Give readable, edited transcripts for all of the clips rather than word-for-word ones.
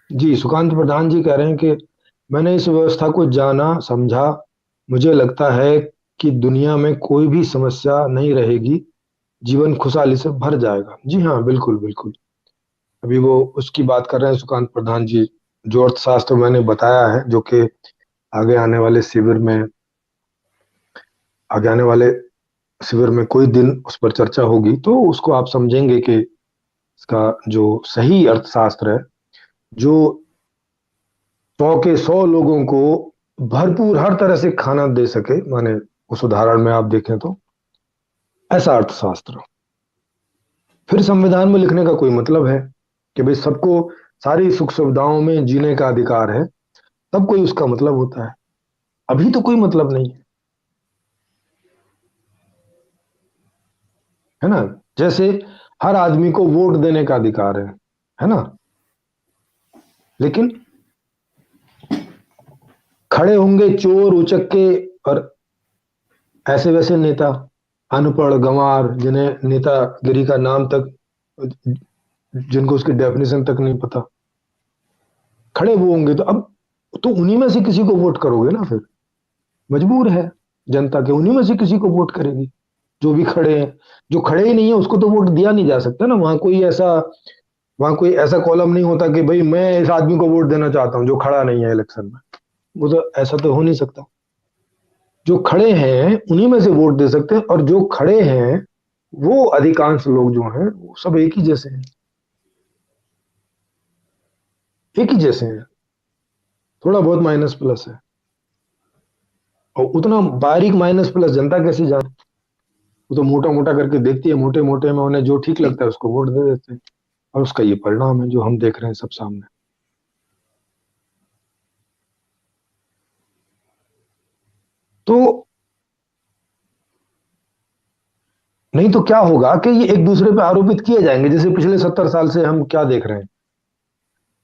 जी, सुकांत प्रधान जी कह रहे हैं कि मैंने इस व्यवस्था को जाना समझा। मुझे लगता है कि दुनिया में कोई भी समस्या नहीं रहेगी, जीवन खुशहाली से भर जाएगा। जी हाँ, बिल्कुल बिल्कुल। अभी वो उसकी बात कर रहे हैं सुकांत प्रधान जी। जो अर्थशास्त्र मैंने बताया है, जो कि आगे आने वाले शिविर में आगे आने वाले शिविर में कोई दिन उस पर चर्चा होगी, तो उसको आप समझेंगे कि इसका जो सही अर्थशास्त्र है, जो 100 के 100 लोगों को भरपूर हर तरह से खाना दे सके, माने उस उदाहरण में आप देखें तो ऐसा अर्थशास्त्र। फिर संविधान में लिखने का कोई मतलब है कि भाई सबको सारी सुख सुविधाओं में जीने का अधिकार है, तब कोई उसका मतलब होता है। अभी तो कोई मतलब नहीं है, है ना। जैसे हर आदमी को वोट देने का अधिकार है ना। लेकिन खड़े होंगे चोर उचक्के और ऐसे वैसे नेता, अनपढ़ गंवार, जिन्हें नेतागिरी का नाम तक, जिनको उसकी डेफिनेशन तक नहीं पता, खड़े वो होंगे। तो अब तो उन्हीं में से किसी को वोट करोगे ना फिर। मजबूर है जनता के, उन्हीं में से किसी को वोट करेगी जो भी खड़े हैं। जो खड़े ही नहीं है उसको तो वोट दिया नहीं जा सकता ना। वहां कोई ऐसा कॉलम नहीं होता कि भाई मैं इस आदमी को वोट देना चाहता हूं जो खड़ा नहीं है इलेक्शन में। वो तो ऐसा तो हो नहीं सकता। जो खड़े हैं उन्हीं में से वोट दे सकते हैं, और जो खड़े हैं वो अधिकांश लोग जो हैं वो सब एक ही जैसे हैं। एक ही जैसे हैं। थोड़ा बहुत माइनस प्लस है, और उतना बारीक माइनस प्लस जनता कैसे जाने। वो तो मोटा मोटा करके देखती है, मोटे मोटे में उन्हें जो ठीक लगता है उसको वोट दे देते हैं। और उसका ये परिणाम है जो हम देख रहे हैं सब सामने। तो नहीं तो क्या होगा कि ये एक दूसरे पे आरोपित किए जाएंगे। जैसे पिछले 70 साल से हम क्या देख रहे हैं।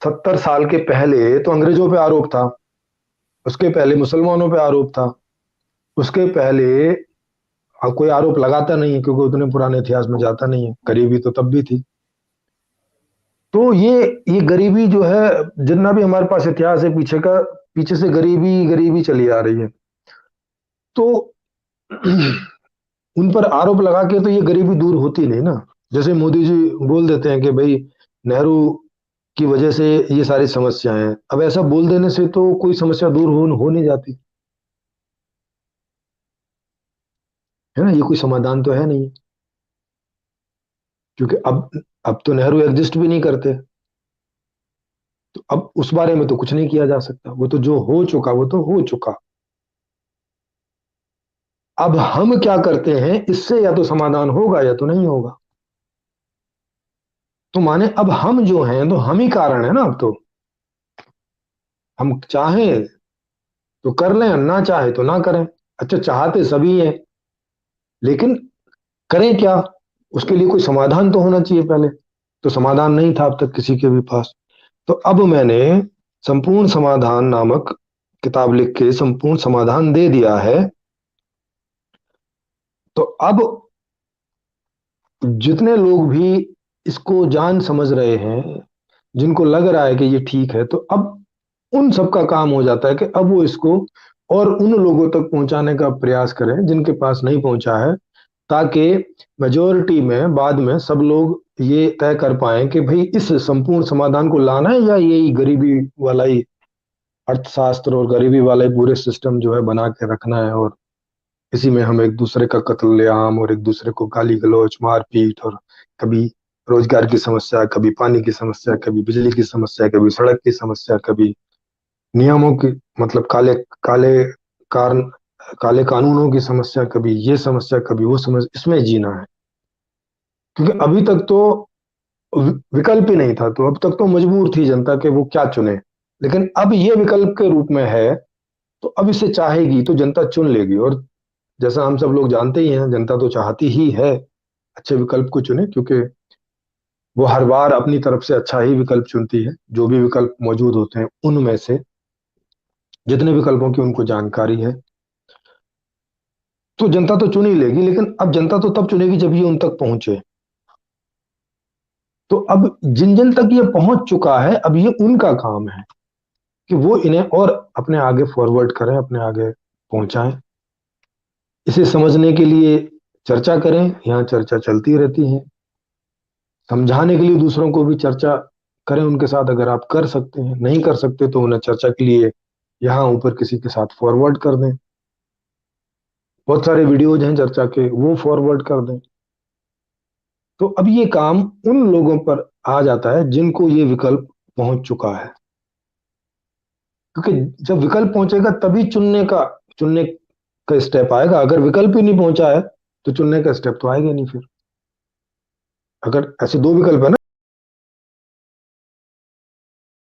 70 साल के पहले तो अंग्रेजों पे आरोप था, उसके पहले मुसलमानों पे आरोप था, उसके पहले कोई आरोप लगाता नहीं है क्योंकि उतने पुराने इतिहास में जाता नहीं है। गरीबी तो तब भी थी। तो ये गरीबी जो है, जितना भी हमारे पास इतिहास है पीछे का, पीछे से गरीबी गरीबी चली आ रही है। तो उन पर आरोप लगा के तो ये गरीबी दूर होती नहीं ना। जैसे मोदी जी बोल देते हैं कि भाई नेहरू की वजह से ये सारी समस्याएं हैं। अब ऐसा बोल देने से तो कोई समस्या दूर हो नहीं जाती, है ना। ये कोई समाधान तो है नहीं, क्योंकि अब तो नेहरू एग्जिस्ट भी नहीं करते। तो अब उस बारे में तो कुछ नहीं किया जा सकता। वो तो जो हो चुका वो तो हो चुका। अब हम क्या करते हैं इससे या तो समाधान होगा या तो नहीं होगा। तो माने अब हम जो हैं तो हम ही कारण है ना। अब तो हम चाहें तो कर लें, ना चाहे तो ना करें। अच्छा, चाहते सभी हैं, लेकिन करें क्या। उसके लिए कोई समाधान तो होना चाहिए पहले। तो समाधान नहीं था अब तक किसी के भी पास। तो अब मैंने संपूर्ण समाधान नामक किताब लिख के संपूर्ण समाधान दे दिया है। तो अब जितने लोग भी इसको जान समझ रहे हैं, जिनको लग रहा है कि ये ठीक है, तो अब उन सबका काम हो जाता है कि अब वो इसको और उन लोगों तक पहुंचाने का प्रयास करें जिनके पास नहीं पहुंचा है, ताकि मेजोरिटी में बाद में सब लोग ये तय कर पाए कि भाई इस संपूर्ण समाधान को लाना है या यही गरीबी वाला ही अर्थशास्त्र और गरीबी वाला ही पूरे सिस्टम जो है बना के रखना है। और इसी में हम एक दूसरे का कत्लेआम और एक दूसरे को गाली गलौज मारपीट, और कभी रोजगार की समस्या, कभी पानी की समस्या, कभी बिजली की समस्या, कभी सड़क की समस्या, कभी नियमों की, मतलब काले काले कारण काले कानूनों की समस्या, कभी ये समस्या कभी वो समस्या, इसमें जीना है। क्योंकि अभी तक तो विकल्प ही नहीं था, तो अब तक तो मजबूर थी जनता के वो क्या चुने। लेकिन अब ये विकल्प के रूप में है, तो अब इसे चाहेगी तो जनता चुन लेगी। और जैसा हम सब लोग जानते ही हैं, जनता तो चाहती ही है अच्छे विकल्प को चुने, क्योंकि वो हर बार अपनी तरफ से अच्छा ही विकल्प चुनती है। जो भी विकल्प मौजूद होते हैं उनमें से, जितने विकल्पों की उनको जानकारी है, तो जनता तो चुन ही लेगी। लेकिन अब जनता तो तब चुनेगी जब ये उन तक पहुंचे। तो अब जिन जिन तक ये पहुंच चुका है, अब ये उनका काम है कि वो इन्हें और अपने आगे फॉरवर्ड करें, अपने आगे पहुंचाएं। इसे समझने के लिए चर्चा करें, यहाँ चर्चा चलती रहती है। समझाने के लिए दूसरों को भी चर्चा करें उनके साथ, अगर आप कर सकते हैं। नहीं कर सकते तो उन्हें चर्चा के लिए यहाँ ऊपर किसी के साथ फॉरवर्ड कर दें। बहुत सारे वीडियोज हैं चर्चा के, वो फॉरवर्ड कर दें। तो अब ये काम उन लोगों पर आ जाता है जिनको ये विकल्प पहुंच चुका है, क्योंकि जब विकल्प पहुंचेगा तभी चुनने का स्टेप आएगा। अगर विकल्प ही नहीं पहुंचा है तो चुनने का स्टेप तो आएगा नहीं फिर। अगर ऐसे दो विकल्प है ना,